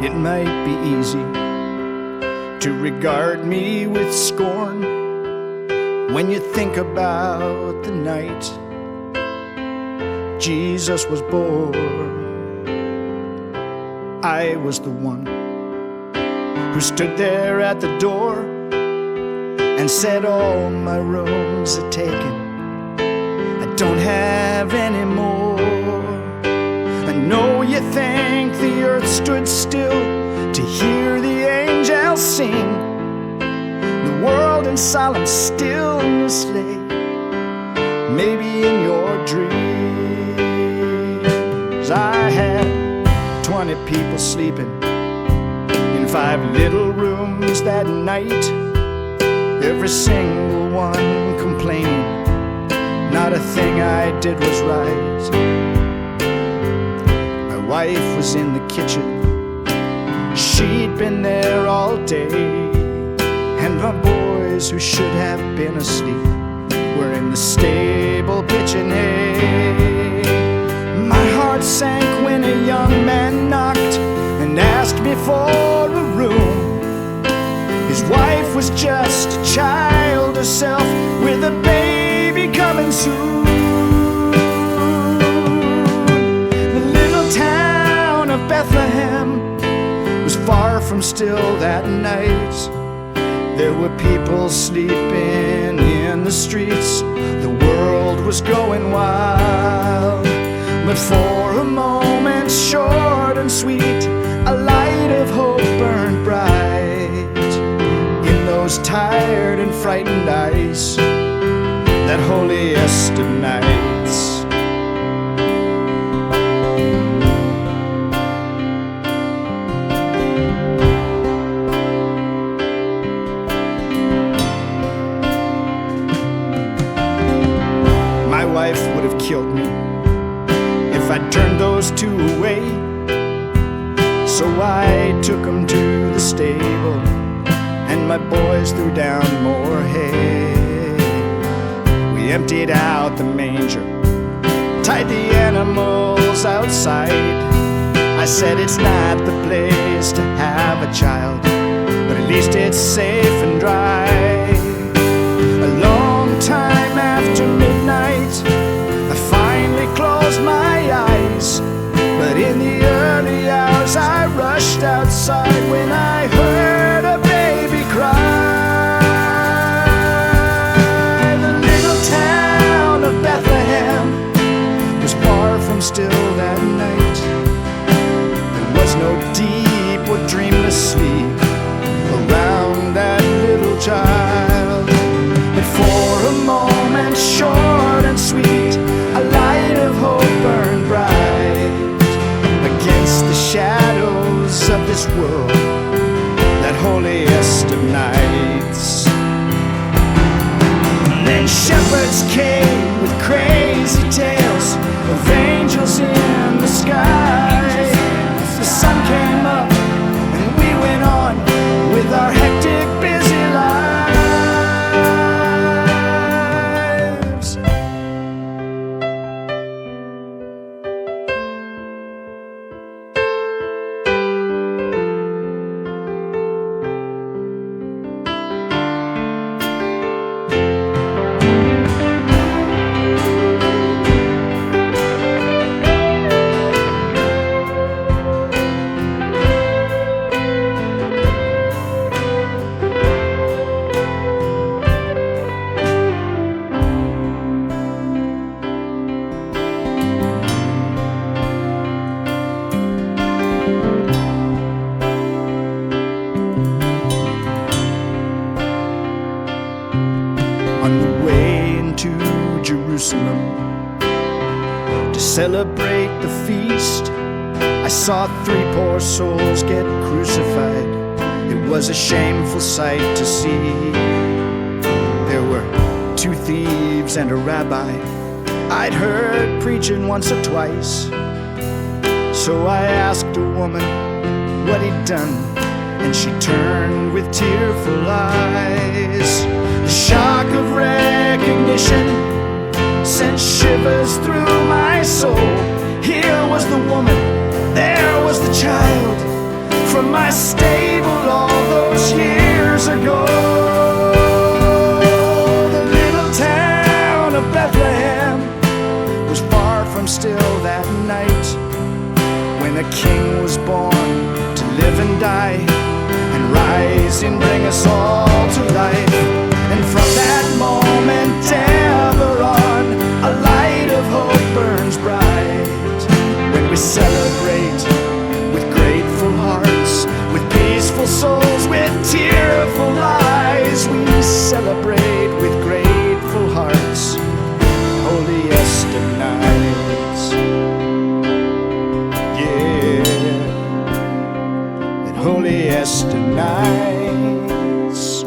It might be easy to regard me with scorn when you think about the night Jesus was born. I was the one who stood there at the door and said all my rooms are taken, I don't have any more. I know you think the earth stood still to hear the angels sing. The world in solemn stillness lay, maybe in your dreams. I had 20 people sleeping in 5 little rooms that night, every single one complaining not a thing I did was right. My wife was in the kitchen, she'd been there all day, and my boys, who should have been asleep, were in the stable pitchin hay. My heart sank when a young man knocked and asked me for a room. His wife was just a child herself, with a baby coming soon. The little town of Bethlehem was far from still that night. There were people sleeping in the streets, the world was going wild. But for a moment, short and sweet, a light of hope burned bright in those tired and frightened eyes, that holiest of nights. My wife would have killed me if I turned those two away, so I took them to the stable, and my boys threw down more hay. We emptied out the manger, tied the animals outside. I said it's not the place to have a child, but at least it's safe and dry. A long time after midnight, I finally closed my eyes, but in the early hours I rushed outside when I heard a baby cry. The little town of Bethlehem was far from still that night. There was no deep or dreamless sleep around that little child. But for a moment, short and sweet, a light of hope burned bright against the shadows of this world, that holiest of nights. And then shepherds came with crazy tales of angels in the sky. The sun came up and we went on with our hectic, busy lives. On the way into Jerusalem to celebrate the feast, I saw 3 poor souls get crucified. It was a shameful sight to see. There were 2 thieves and a rabbi I'd heard preaching once or twice. So I asked a woman what he'd done, and she turned with tearful eyes. The shock of recognition sent shivers through my soul. Here was the woman, there was the child, from from my stable all those years ago. The little town of Bethlehem was far from still that night, when a king was born to live and die, and rise and bring us all to life. And from that moment ever on, a light of hope burns bright, when we celebrate with grateful hearts, with peaceful souls, with tearful eyes. We celebrate with grateful hearts, holiest of nights. Yeah, that holiest of nights.